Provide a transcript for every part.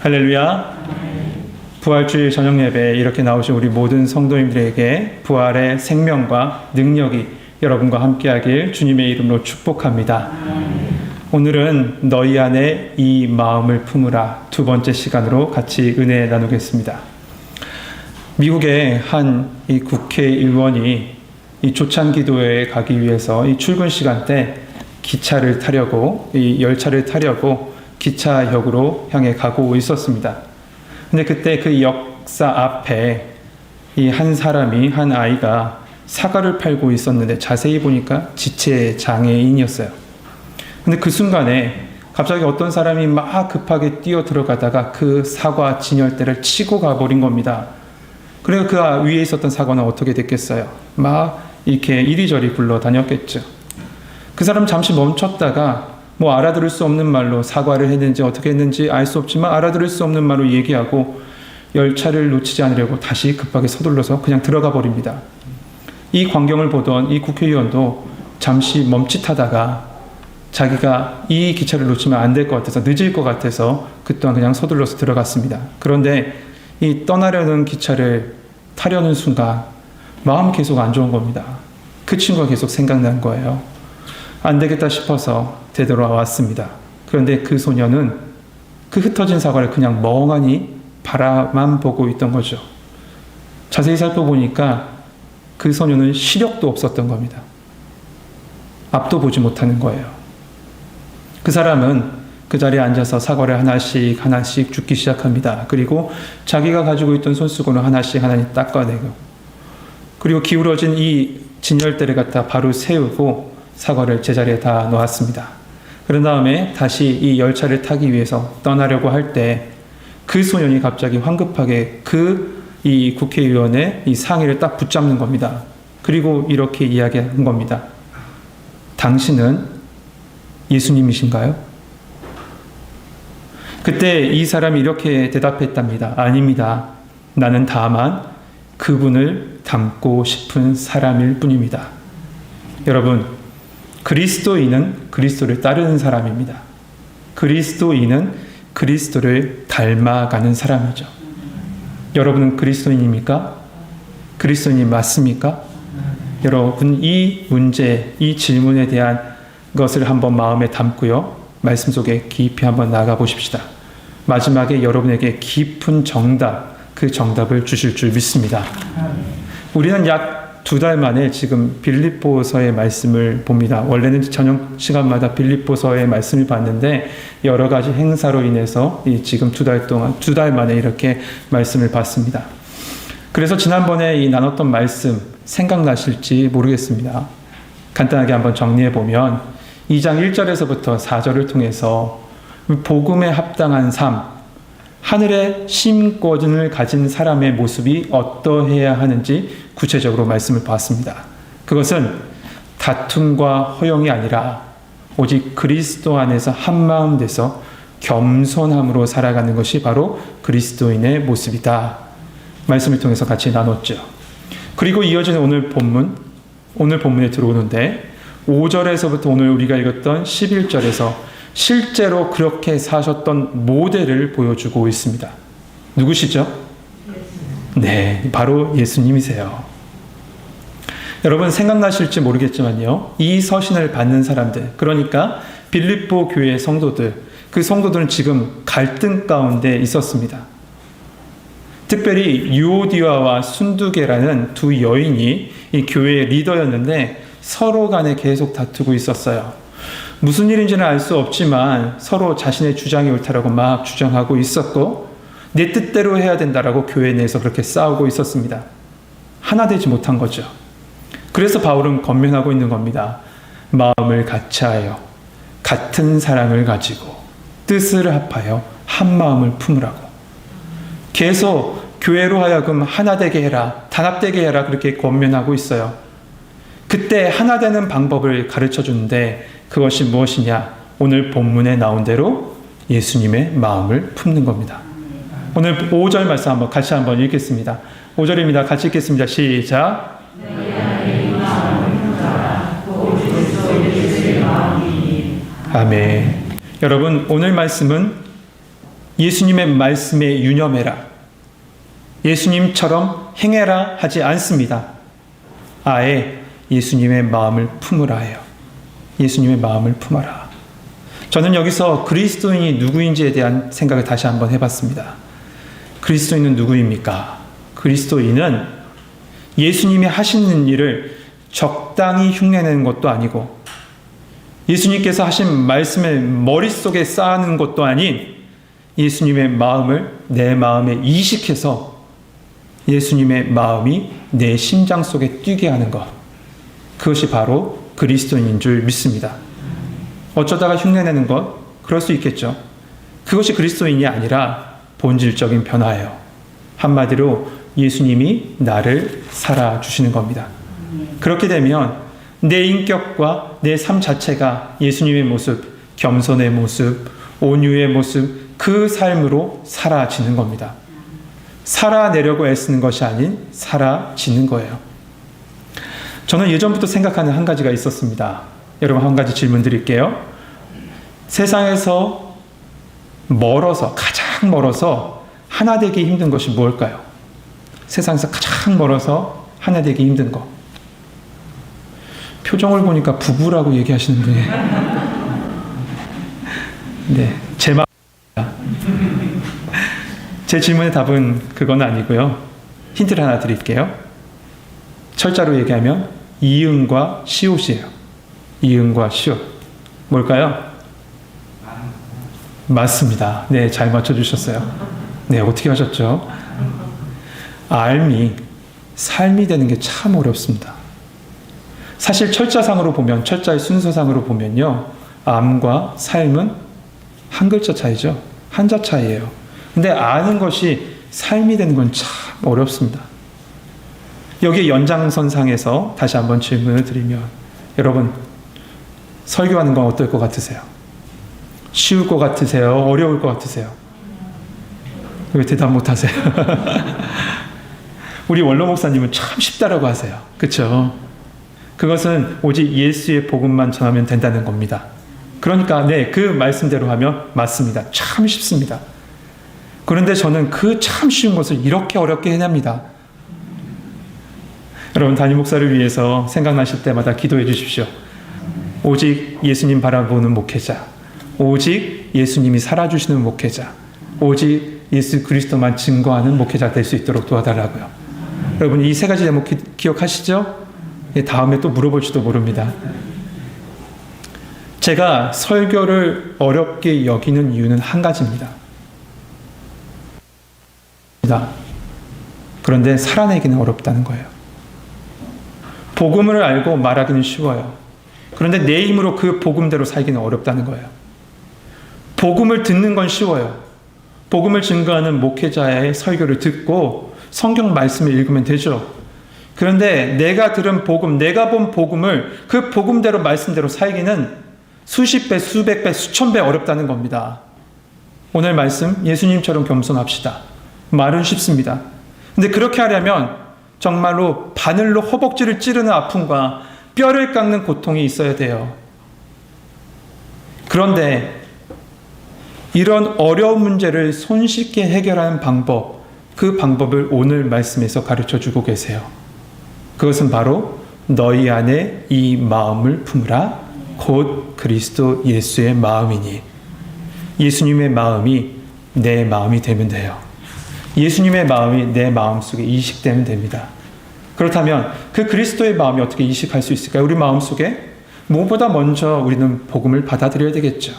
할렐루야. 부활주일 저녁 예배에 이렇게 나오신 우리 모든 성도님들에게 부활의 생명과 능력이 여러분과 함께하길 주님의 이름으로 축복합니다. 오늘은 너희 안에 이 마음을 품으라 두 번째 시간으로 같이 은혜 나누겠습니다. 미국의 한 이 국회의원이 이 조찬기도회에 가기 위해서 이 출근 시간대 기차를 타려고 이 열차를 타려고 기차역으로 향해 가고 있었습니다. 근데 그때 그 역사 앞에 이 한 사람이, 한 아이가 사과를 팔고 있었는데 자세히 보니까 지체 장애인이었어요. 근데 그 순간에 갑자기 어떤 사람이 막 급하게 뛰어 들어가다가 그 사과 진열대를 치고 가버린 겁니다. 그리고 그 위에 있었던 사과는 어떻게 됐겠어요? 막 이렇게 이리저리 굴러다녔겠죠. 그 사람 잠시 멈췄다가 뭐 알아들을 수 없는 말로 사과를 했는지 어떻게 했는지 알 수 없지만 알아들을 수 없는 말로 얘기하고 열차를 놓치지 않으려고 다시 급하게 서둘러서 그냥 들어가 버립니다. 이 광경을 보던 이 국회의원도 잠시 멈칫하다가 자기가 이 기차를 놓치면 안 될 것 같아서 늦을 것 같아서 그 또한 그냥 서둘러서 들어갔습니다. 그런데 이 떠나려는 기차를 타려는 순간 마음이 계속 안 좋은 겁니다. 그 친구가 계속 생각난 거예요. 안 되겠다 싶어서 되돌아왔습니다. 그런데 그 소녀는 그 흩어진 사과를 그냥 멍하니 바라만 보고 있던 거죠. 자세히 살펴보니까 그 소녀는 시력도 없었던 겁니다. 앞도 보지 못하는 거예요. 그 사람은 그 자리에 앉아서 사과를 하나씩 하나씩 줍기 시작합니다. 그리고 자기가 가지고 있던 손수건을 하나씩 닦아내고 그리고 기울어진 이 진열대를 갖다 바로 세우고 사과를 제자리에 다 놓았습니다. 그런 다음에 다시 이 열차를 타기 위해서 떠나려고 할 때 그 소년이 갑자기 황급하게 이 국회의원의 이 상의를 딱 붙잡는 겁니다. 그리고 이렇게 이야기한 겁니다. 당신은 예수님이신가요? 그때 이 사람이 이렇게 대답했답니다. 아닙니다. 나는 다만 그분을 닮고 싶은 사람일 뿐입니다. 여러분, 그리스도인은 그리스도를 따르는 사람입니다. 그리스도인은 그리스도를 닮아가는 사람이죠. 여러분은 그리스도인입니까? 그리스도인이 맞습니까? 여러분, 이 문제, 이 질문에 대한 것을 한번 마음에 담고요. 말씀 속에 깊이 한번 나가 보십시다. 마지막에 여러분에게 깊은 정답, 그 정답을 주실 줄 믿습니다. 우리는 약 2달 만에 지금 빌립보서의 말씀을 봅니다. 원래는 저녁 시간마다 빌립보서의 말씀을 봤는데 여러 가지 행사로 인해서 지금 2달 만에 이렇게 말씀을 봤습니다. 그래서 지난번에 나눴던 말씀 생각나실지 모르겠습니다. 간단하게 한번 정리해 보면 2장 1절에서부터 4절을 통해서 복음에 합당한 삶, 하늘의 심권을 가진 사람의 모습이 어떠해야 하는지 구체적으로 말씀을 봤습니다. 그것은 다툼과 허용이 아니라 오직 그리스도 안에서 한마음 돼서 겸손함으로 살아가는 것이 바로 그리스도인의 모습이다. 말씀을 통해서 같이 나눴죠. 그리고 이어지는 오늘 본문에 들어오는데 5절에서부터 오늘 우리가 읽었던 11절에서 실제로 그렇게 사셨던 모델을 보여주고 있습니다. 누구시죠? 네, 바로 예수님이세요. 여러분 생각나실지 모르겠지만요. 이 서신을 받는 사람들, 그러니까 빌립보 교회의 성도들, 그 성도들은 지금 갈등 가운데 있었습니다. 특별히 유오디아와 순두계라는 두 여인이 이 교회의 리더였는데 서로 간에 계속 다투고 있었어요. 무슨 일인지는 알 수 없지만 서로 자신의 주장이 옳다라고 막 주장하고 있었고 내 뜻대로 해야 된다라고 교회 내에서 그렇게 싸우고 있었습니다. 하나 되지 못한 거죠. 그래서 바울은 권면하고 있는 겁니다. 마음을 같이하여 같은 사랑을 가지고 뜻을 합하여 한 마음을 품으라고. 계속 교회로 하여금 하나 되게 해라, 단합되게 해라 그렇게 권면하고 있어요. 그때 하나 되는 방법을 가르쳐 주는데 그것이 무엇이냐? 오늘 본문에 나온 대로 예수님의 마음을 품는 겁니다. 오늘 5절 말씀 같이 한번 읽겠습니다. 5절입니다. 같이 읽겠습니다. 시작. 아멘. 여러분, 오늘 말씀은 예수님의 말씀에 유념해라, 예수님처럼 행해라 하지 않습니다. 아예 예수님의 마음을 품으라 해요. 예수님의 마음을 품어라. 저는 여기서 그리스도인이 누구인지에 대한 생각을 다시 한번 해봤습니다. 그리스도인은 누구입니까? 그리스도인은 예수님이 하시는 일을 적당히 흉내내는 것도 아니고, 예수님께서 하신 말씀을 머릿속에 쌓는 것도 아닌 예수님의 마음을 내 마음에 이식해서 예수님의 마음이 내 심장 속에 뛰게 하는 것, 그것이 바로 그리스도인인 줄 믿습니다. 어쩌다가 흉내내는 것, 그럴 수 있겠죠. 그것이 그리스도인이 아니라 본질적인 변화예요. 한마디로 예수님이 나를 살아주시는 겁니다. 그렇게 되면 내 인격과 내 삶 자체가 예수님의 모습, 겸손의 모습, 온유의 모습, 그 삶으로 사라지는 겁니다. 살아내려고 애쓰는 것이 아닌 사라지는 거예요. 저는 예전부터 생각하는 한 가지가 있었습니다. 여러분, 한 가지 질문 드릴게요. 세상에서 멀어서, 가장 멀어서 하나 되기 힘든 것이 무엇일까요? 세상에서 가장 멀어서 하나 되기 힘든 것. 표정을 보니까 부부라고 얘기하시는 분이. 네, 제 마음입니다. 제 질문의 답은 그건 아니고요. 힌트를 하나 드릴게요. 철자로 얘기하면 이응과 시옷이에요. 이응과 시옷. 뭘까요? 맞습니다. 네, 잘 맞춰주셨어요. 네, 어떻게 하셨죠? 삶이 되는 게 참 어렵습니다. 사실 철자상으로 보면, 철자의 순서상으로 보면요, 암과 삶은 한 글자 차이죠. 한자 차이예요. 근데 아는 것이 삶이 되는 건 참 어렵습니다. 여기에 연장선상에서 다시 한번 질문을 드리면, 여러분, 설교하는 건 어떨 것 같으세요? 쉬울 것 같으세요? 어려울 것 같으세요? 왜 대답 못 하세요? 우리 원로 목사님은 참 쉽다라고 하세요. 그렇죠? 그것은 오직 예수의 복음만 전하면 된다는 겁니다. 그러니까 네, 그 말씀대로 하면 맞습니다. 참 쉽습니다. 그런데 저는 그 참 쉬운 것을 이렇게 어렵게 해냅니다. 여러분, 담임 목사를 위해서 생각나실 때마다 기도해 주십시오. 오직 예수님 바라보는 목회자, 오직 예수님이 살아주시는 목회자, 오직 예수 그리스도만 증거하는 목회자 될 수 있도록 도와달라고요. 여러분, 이 세 가지 제목 기억하시죠? 다음에 또 물어볼지도 모릅니다. 제가 설교를 어렵게 여기는 이유는 한 가지입니다. 그런데 살아내기는 어렵다는 거예요. 복음을 알고 말하기는 쉬워요. 그런데 내 힘으로 그 복음대로 살기는 어렵다는 거예요. 복음을 듣는 건 쉬워요. 복음을 증거하는 목회자의 설교를 듣고 성경 말씀을 읽으면 되죠. 그런데 내가 들은 복음, 내가 본 복음을 그 복음대로 말씀대로 살기는 수십 배, 수백 배, 수천 배 어렵다는 겁니다. 오늘 말씀, 예수님처럼 겸손합시다. 말은 쉽습니다. 근데 그렇게 하려면 정말로 바늘로 허벅지를 찌르는 아픔과 뼈를 깎는 고통이 있어야 돼요. 그런데 이런 어려운 문제를 손쉽게 해결하는 방법, 그 방법을 오늘 말씀에서 가르쳐 주고 계세요. 그것은 바로 너희 안에 이 마음을 품으라, 곧 그리스도 예수의 마음이니. 예수님의 마음이 내 마음이 되면 돼요. 예수님의 마음이 내 마음속에 이식되면 됩니다. 그렇다면 그 그리스도의 마음이 어떻게 이식할 수 있을까요? 우리 마음속에 무엇보다 먼저 우리는 복음을 받아들여야 되겠죠.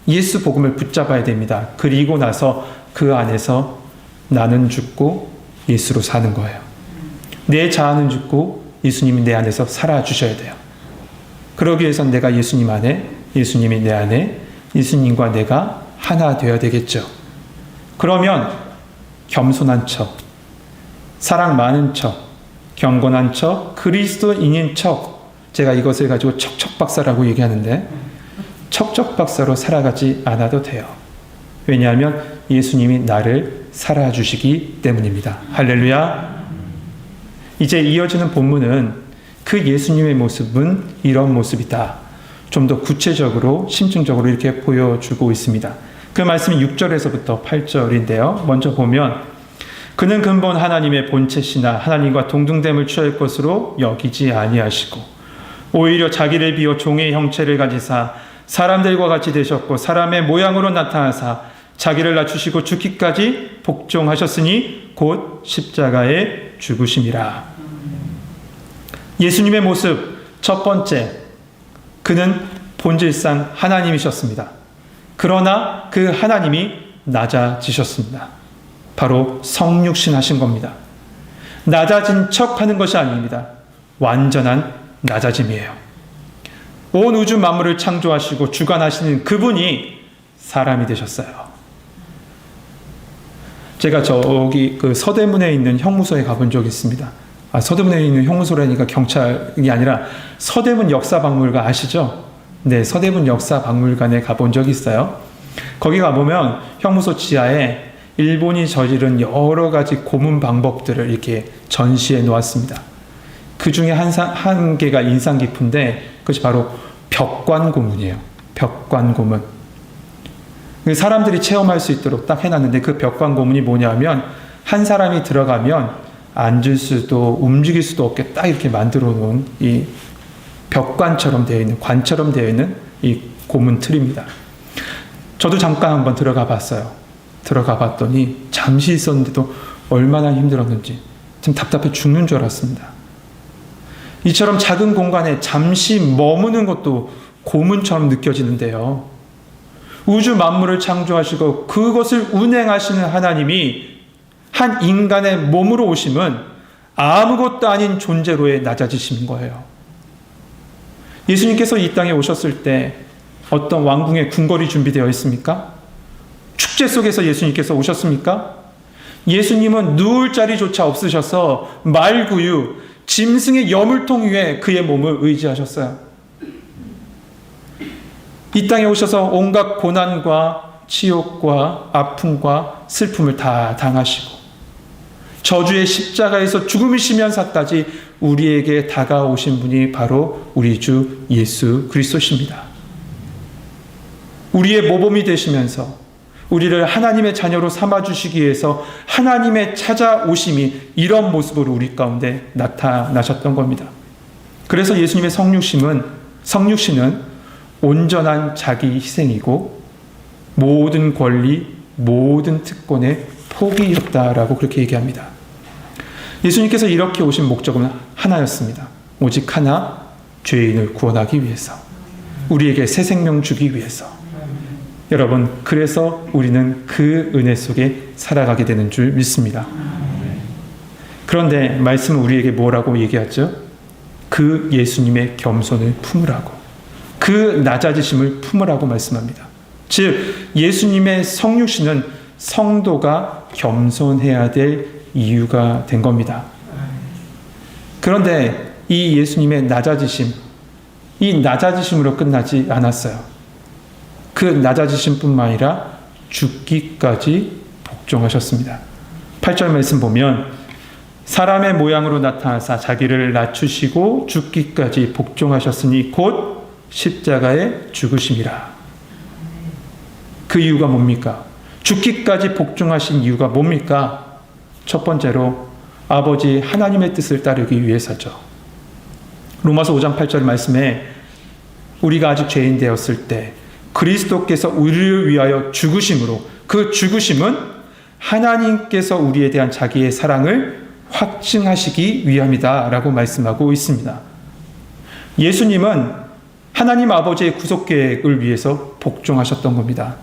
예수 복음을 붙잡아야 됩니다. 그리고 나서 그 안에서 나는 죽고 예수로 사는 거예요. 내 자아는 죽고 예수님이 내 안에서 살아주셔야 돼요. 그러기 위해서는 내가 예수님 안에, 예수님이 내 안에, 예수님과 내가 하나 되어야 되겠죠. 그러면 겸손한 척, 사랑 많은 척, 경건한 척, 그리스도인인 척, 제가 이것을 가지고 척척박사라고 얘기하는데 척척박사로 살아가지 않아도 돼요. 왜냐하면 예수님이 나를 살아주시기 때문입니다. 할렐루야. 이제 이어지는 본문은 그 예수님의 모습은 이런 모습이다. 좀 더 구체적으로 심층적으로 이렇게 보여주고 있습니다. 그 말씀이 6절에서부터 8절인데요. 먼저 보면 그는 근본 하나님의 본체시나 하나님과 동등됨을 취할 것으로 여기지 아니하시고 오히려 자기를 비워 종의 형체를 가지사 사람들과 같이 되셨고 사람의 모양으로 나타나사 자기를 낮추시고 죽기까지 복종하셨으니 곧 십자가에 죽으심이라. 예수님의 모습 첫 번째, 그는 본질상 하나님이셨습니다. 그러나 그 하나님이 낮아지셨습니다. 바로 성육신 하신 겁니다. 낮아진 척 하는 것이 아닙니다. 완전한 낮아짐이에요. 온 우주 만물을 창조하시고 주관하시는 그분이 사람이 되셨어요. 제가 저기 그 서대문에 있는 형무소에 가본 적이 있습니다. 서대문에 있는 형무소라니까 경찰이 아니라 서대문 역사박물관 아시죠? 네, 서대문 역사박물관에 가본 적이 있어요. 거기 가보면 형무소 지하에 일본이 저지른 여러 가지 고문 방법들을 이렇게 전시해 놓았습니다. 그 중에 한 개가 인상 깊은데 그것이 바로 벽관 고문이에요. 벽관 고문. 사람들이 체험할 수 있도록 딱 해놨는데 그 벽관 고문이 뭐냐면 한 사람이 들어가면 앉을 수도 움직일 수도 없게 딱 이렇게 만들어 놓은 이 벽관처럼 되어 있는 관처럼 되어 있는 이 고문 틀입니다. 저도 잠깐 한번 들어가 봤어요. 들어가 봤더니 잠시 있었는데도 얼마나 힘들었는지 좀 답답해 죽는 줄 알았습니다. 이처럼 작은 공간에 잠시 머무는 것도 고문처럼 느껴지는데요. 우주 만물을 창조하시고 그것을 운행하시는 하나님이 한 인간의 몸으로 오심은 아무것도 아닌 존재로의 낮아지신 거예요. 예수님께서 이 땅에 오셨을 때 어떤 왕궁의 궁궐이 준비되어 있습니까? 축제 속에서 예수님께서 오셨습니까? 예수님은 누울 자리조차 없으셔서 말구유, 짐승의 여물통 위에 그의 몸을 의지하셨어요. 이 땅에 오셔서 온갖 고난과 치욕과 아픔과 슬픔을 다 당하시고 저주의 십자가에서 죽음이시면서까지 우리에게 다가오신 분이 바로 우리 주 예수 그리스도십니다. 우리의 모범이 되시면서 우리를 하나님의 자녀로 삼아주시기 위해서 하나님의 찾아오심이 이런 모습으로 우리 가운데 나타나셨던 겁니다. 그래서 예수님의 성육신은 온전한 자기 희생이고 모든 권리, 모든 특권의 포기였다라고 그렇게 얘기합니다. 예수님께서 이렇게 오신 목적은 하나였습니다. 오직 하나, 죄인을 구원하기 위해서. 우리에게 새 생명 주기 위해서. 여러분, 그래서 우리는 그 은혜 속에 살아가게 되는 줄 믿습니다. 그런데 말씀은 우리에게 뭐라고 얘기하죠? 그 예수님의 겸손을 품으라고. 그 낮아지심을 품으라고 말씀합니다. 즉 예수님의 성육신은 성도가 겸손해야 될 이유가 된 겁니다. 그런데 이 예수님의 낮아지심, 이 낮아지심으로 끝나지 않았어요. 그 낮아지심뿐만 아니라 죽기까지 복종하셨습니다. 8절 말씀 보면 사람의 모양으로 나타나사 자기를 낮추시고 죽기까지 복종하셨으니 곧 십자가에 죽으심이라. 그 이유가 뭡니까? 죽기까지 복종하신 이유가 뭡니까? 첫 번째로 아버지 하나님의 뜻을 따르기 위해서죠. 로마서 5장 8절 말씀에 우리가 아직 죄인 되었을 때 그리스도께서 우리를 위하여 죽으심으로 그 죽으심은 하나님께서 우리에 대한 자기의 사랑을 확증하시기 위함이다 라고 말씀하고 있습니다. 예수님은 하나님 아버지의 구속계획을 위해서 복종하셨던 겁니다.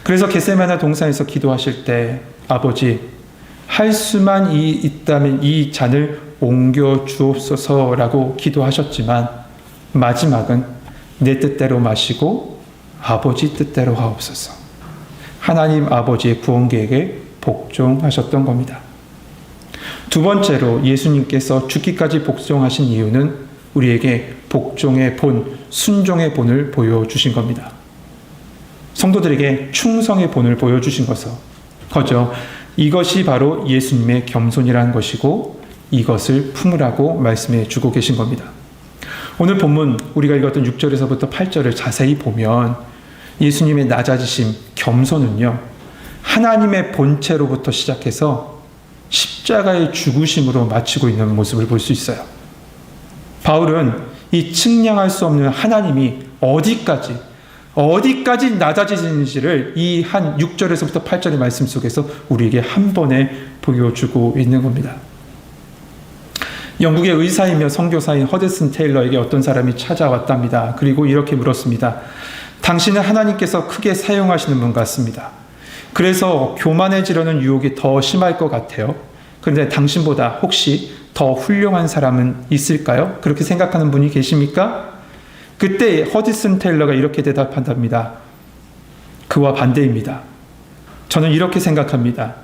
그래서 겟세마네 동산에서 기도하실 때 아버지 할 수만 있다면 이 잔을 옮겨 주옵소서라고 기도하셨지만 마지막은 내 뜻대로 마시고 아버지 뜻대로 하옵소서. 하나님 아버지의 구원 계획에 복종하셨던 겁니다. 두 번째로 예수님께서 죽기까지 복종하신 이유는 우리에게 복종의 본, 순종의 본을 보여주신 겁니다. 성도들에게 충성의 본을 보여주신 거죠. 이것이 바로 예수님의 겸손이라는 것이고 이것을 품으라고 말씀해 주고 계신 겁니다. 오늘 본문 우리가 읽었던 6절에서부터 8절을 자세히 보면 예수님의 낮아지심, 겸손은요, 하나님의 본체로부터 시작해서 십자가의 죽으심으로 마치고 있는 모습을 볼 수 있어요. 바울은 이 측량할 수 없는 하나님이 어디까지 낮아지는지를 이 한 6절에서부터 8절의 말씀 속에서 우리에게 한 번에 보여주고 있는 겁니다. 영국의 의사이며 선교사인 허드슨 테일러에게 어떤 사람이 찾아왔답니다. 그리고 이렇게 물었습니다. 당신은 하나님께서 크게 사용하시는 분 같습니다. 그래서 교만해지려는 유혹이 더 심할 것 같아요. 그런데 당신보다 혹시 더 훌륭한 사람은 있을까요? 그렇게 생각하는 분이 계십니까? 그때 허드슨 테일러가 이렇게 대답한답니다. 그와 반대입니다. 저는 이렇게 생각합니다.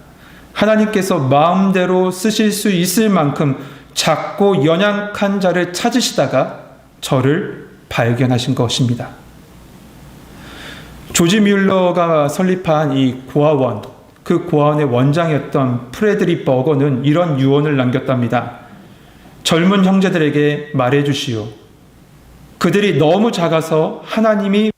하나님께서 마음대로 쓰실 수 있을 만큼 작고 연약한 자를 찾으시다가 저를 발견하신 것입니다. 조지 뮬러가 설립한 이 고아원, 그 고아원의 원장이었던 프레드리 버거는 이런 유언을 남겼답니다. 젊은 형제들에게 말해주시오. 그들이 너무 작아서 하나님이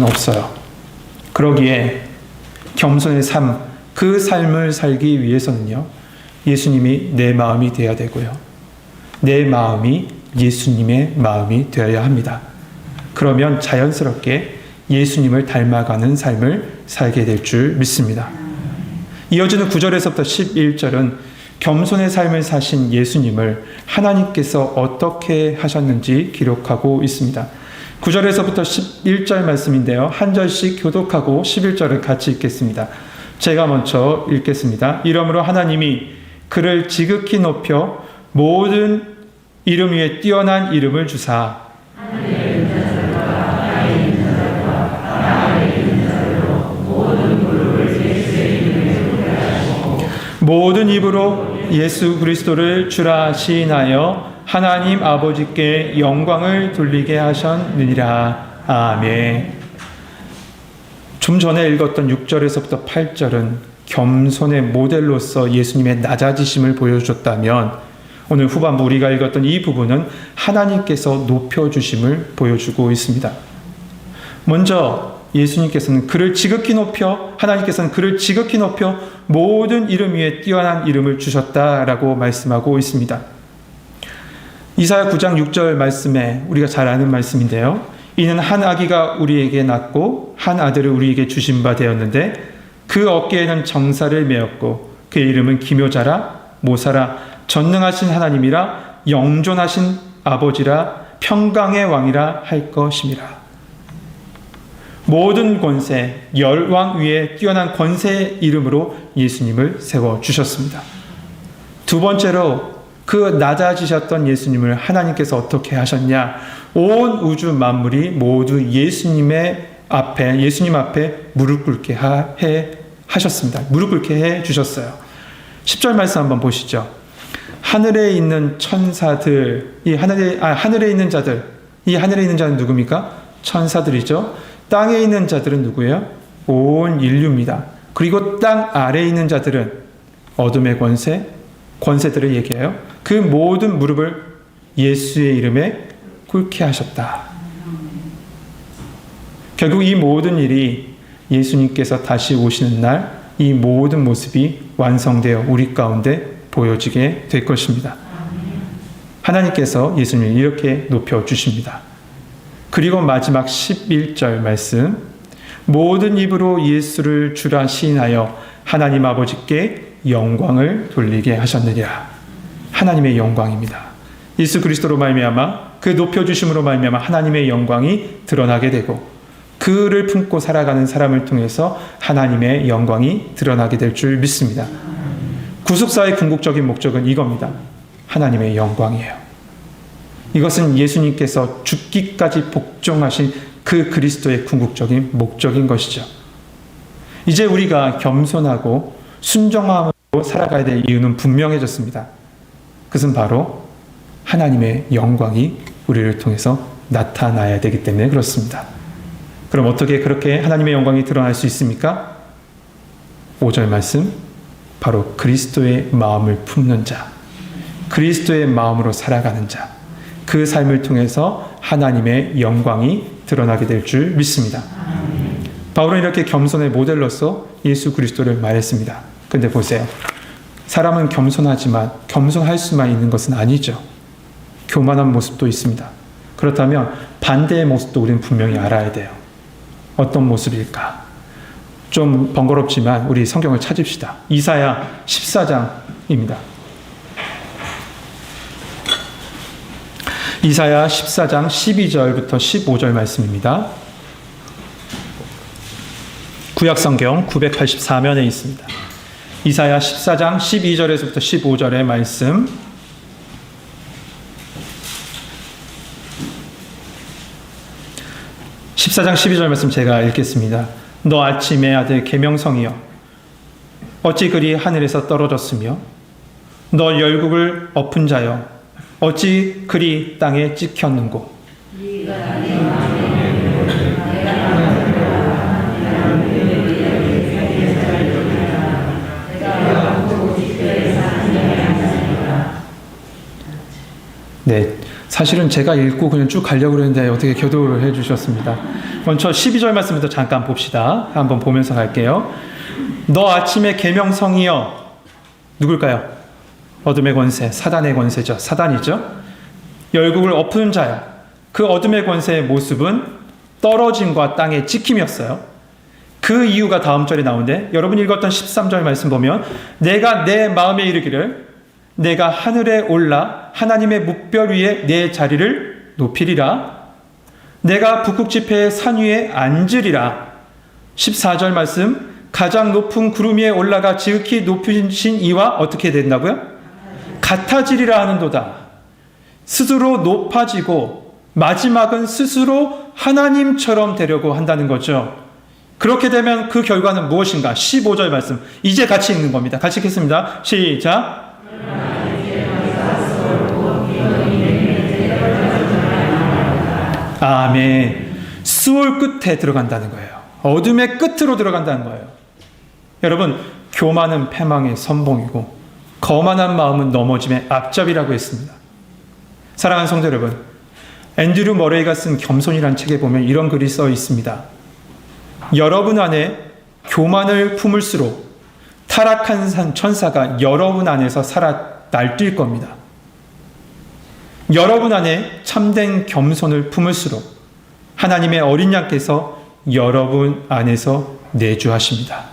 없어요. 그러기에 겸손의 삶, 그 삶을 살기 위해서는요, 예수님이 내 마음이 되어야 되고요. 내 마음이 예수님의 마음이 되어야 합니다. 그러면 자연스럽게 예수님을 닮아가는 삶을 살게 될 줄 믿습니다. 이어지는 9절에서부터 11절은 겸손의 삶을 사신 예수님을 하나님께서 어떻게 하셨는지 기록하고 있습니다. 9절에서부터 11절 말씀인데요. 한 절씩 교독하고 11절을 같이 읽겠습니다. 제가 먼저 읽겠습니다. 이러므로 하나님이 그를 지극히 높여 모든 이름 위에 뛰어난 이름을 주사 모든 입으로 예수 그리스도를 주라 시인하여 하나님 아버지께 영광을 돌리게 하셨느니라. 아멘. 좀 전에 읽었던 6절에서부터 8절은 겸손의 모델로서 예수님의 낮아지심을 보여줬다면, 오늘 후반부 우리가 읽었던 이 부분은 하나님께서 높여주심을 보여주고 있습니다. 먼저 예수님께서는 그를 지극히 높여, 하나님께서는 그를 지극히 높여 모든 이름 위에 뛰어난 이름을 주셨다라고 말씀하고 있습니다. 이사야 9장 6절 말씀에 우리가 잘 아는 말씀인데요. 이는 한 아기가 우리에게 낳고 한 아들을 우리에게 주신 바 되었는데 그 어깨에는 정사를 메었고 그의 이름은 기묘자라 모사라 전능하신 하나님이라 영존하신 아버지라 평강의 왕이라 할 것임이라. 모든 권세, 열왕 위에 뛰어난 권세의 이름으로 예수님을 세워주셨습니다. 두 번째로 그 낮아지셨던 예수님을 하나님께서 어떻게 하셨냐? 온 우주 만물이 모두 예수님 앞에 무릎 꿇게 하셨습니다. 무릎 꿇게 해 주셨어요. 10절 말씀 한번 보시죠. 하늘에 있는 천사들, 하늘에 있는 자들, 이 하늘에 있는 자는 누굽니까? 천사들이죠. 땅에 있는 자들은 누구예요? 온 인류입니다. 그리고 땅 아래에 있는 자들은 어둠의 권세들을 얘기해요. 그 모든 무릎을 예수의 이름에 꿇게 하셨다. 결국 이 모든 일이 예수님께서 다시 오시는 날 이 모든 모습이 완성되어 우리 가운데 보여지게 될 것입니다. 하나님께서 예수님을 이렇게 높여주십니다. 그리고 마지막 11절 말씀, 모든 입으로 예수를 주라 시인하여 하나님 아버지께 영광을 돌리게 하셨느니라. 하나님의 영광입니다. 예수 그리스도로 말미암아 그 높여주심으로 말미암아 하나님의 영광이 드러나게 되고 그를 품고 살아가는 사람을 통해서 하나님의 영광이 드러나게 될 줄 믿습니다. 구속사의 궁극적인 목적은 이겁니다. 하나님의 영광이에요. 이것은 예수님께서 죽기까지 복종하신 그 그리스도의 궁극적인 목적인 것이죠. 이제 우리가 겸손하고 순종함으로 살아가야 될 이유는 분명해졌습니다. 그것은 바로 하나님의 영광이 우리를 통해서 나타나야 되기 때문에 그렇습니다. 그럼 어떻게 그렇게 하나님의 영광이 드러날 수 있습니까? 5절 말씀, 바로 그리스도의 마음을 품는 자, 그리스도의 마음으로 살아가는 자, 그 삶을 통해서 하나님의 영광이 드러나게 될 줄 믿습니다. 바울은 이렇게 겸손의 모델로서 예수 그리스도를 말했습니다. 근데 보세요. 사람은 겸손하지만 겸손할 수만 있는 것은 아니죠. 교만한 모습도 있습니다. 그렇다면 반대의 모습도 우리는 분명히 알아야 돼요. 어떤 모습일까? 좀 번거롭지만 우리 성경을 찾읍시다. 이사야 14장입니다. 이사야 14장 12절부터 15절 말씀입니다. 구약성경 984면에 있습니다. 이사야 14장 12절에서부터 15절의 말씀. (14장 12절) 말씀 제가 읽겠습니다. 너 아침의 아들 계명성이여, 어찌 그리 하늘에서 떨어졌으며 너 열국을 엎은 자여, 어찌 그리 땅에 찍혔는고. 네, 사실은 제가 읽고 그냥 쭉 가려고 그랬는데 어떻게 교도를 해주셨습니다. 먼저 12절 말씀부터 잠깐 봅시다. 한번 보면서 갈게요. 너 아침의 계명성이여, 누굴까요? 어둠의 권세, 사단의 권세죠. 사단이죠. 열국을 엎은 자야. 그 어둠의 권세의 모습은 떨어짐과 땅의 찍힘이었어요. 그 이유가 다음 절에 나오는데, 여러분 읽었던 13절 말씀 보면, 내가 내 마음에 이르기를 내가 하늘에 올라 하나님의 묵별 위에 내 자리를 높이리라. 내가 북극 지폐의 산 위에 앉으리라. 14절 말씀, 가장 높은 구름 위에 올라가 지극히 높으신 이와 어떻게 된다고요? 같아지리라 하는도다. 스스로 높아지고 마지막은 스스로 하나님처럼 되려고 한다는 거죠. 그렇게 되면 그 결과는 무엇인가? 15절 말씀, 이제 같이 읽는 겁니다. 같이 읽겠습니다. 시작. 아멘. 수월 끝에 들어간다는 거예요. 어둠의 끝으로 들어간다는 거예요. 여러분, 교만은 패망의 선봉이고 거만한 마음은 넘어짐의 앞잡이라고 했습니다. 사랑하는 성도 여러분, 앤드류 머레이가 쓴 겸손이라는 책에 보면 이런 글이 써 있습니다. 여러분 안에 교만을 품을수록 타락한 천사가 여러분 안에서 날뛸 겁니다. 여러분 안에 참된 겸손을 품을수록 하나님의 어린 양께서 여러분 안에서 내주하십니다.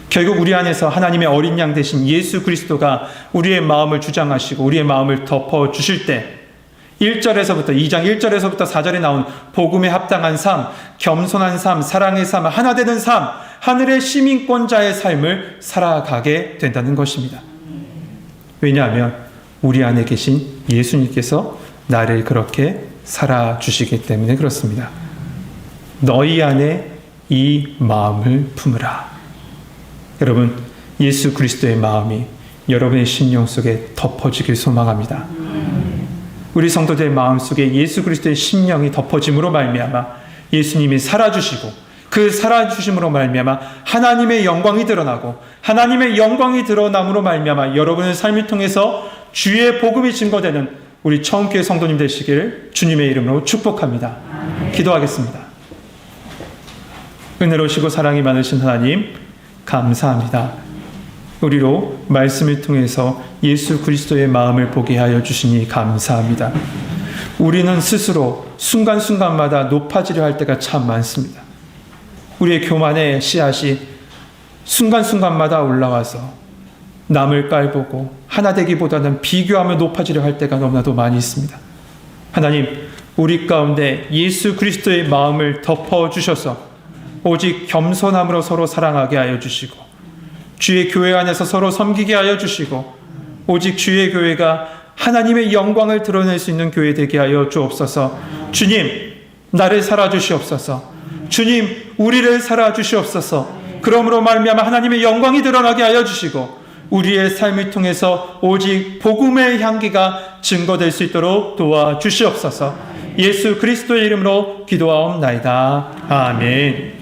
결국 우리 안에서 하나님의 어린 양 되신 예수 그리스도가 우리의 마음을 주장하시고 우리의 마음을 덮어주실 때 1절에서부터 2장 1절에서부터 4절에 나온 복음에 합당한 삶, 겸손한 삶, 사랑의 삶, 하나 되는 삶, 하늘의 시민권자의 삶을 살아가게 된다는 것입니다. 왜냐하면 우리 안에 계신 예수님께서 나를 그렇게 살아주시기 때문에 그렇습니다. 너희 안에 이 마음을 품으라. 여러분, 예수 그리스도의 마음이 여러분의 심령 속에 덮어지길 소망합니다. 우리 성도들의 마음속에 예수 그리스도의 심령이 덮어짐으로 말미암아 예수님이 살아주시고 그 살아주심으로 말미암아 하나님의 영광이 드러나고 하나님의 영광이 드러남으로 말미암아 여러분의 삶을 통해서 주의 복음이 증거되는 우리 처음교회 성도님 되시기를 주님의 이름으로 축복합니다. 기도하겠습니다. 은혜로우시고 사랑이 많으신 하나님, 감사합니다. 우리로 말씀을 통해서 예수 그리스도의 마음을 보게 하여 주시니 감사합니다. 우리는 스스로 순간순간마다 높아지려 할 때가 참 많습니다. 우리의 교만의 씨앗이 순간순간마다 올라와서 남을 깔보고 하나 되기보다는 비교하며 높아지려 할 때가 너무나도 많이 있습니다. 하나님, 우리 가운데 예수 그리스도의 마음을 덮어주셔서 오직 겸손함으로 서로 사랑하게 하여 주시고 주의 교회 안에서 서로 섬기게 하여 주시고 오직 주의 교회가 하나님의 영광을 드러낼 수 있는 교회 되게 하여 주옵소서. 주님, 나를 살아주시옵소서. 주님, 우리를 살아 주시옵소서. 그러므로 말미암아 하나님의 영광이 드러나게 하여 주시고 우리의 삶을 통해서 오직 복음의 향기가 증거될 수 있도록 도와주시옵소서. 예수 그리스도의 이름으로 기도하옵나이다. 아멘.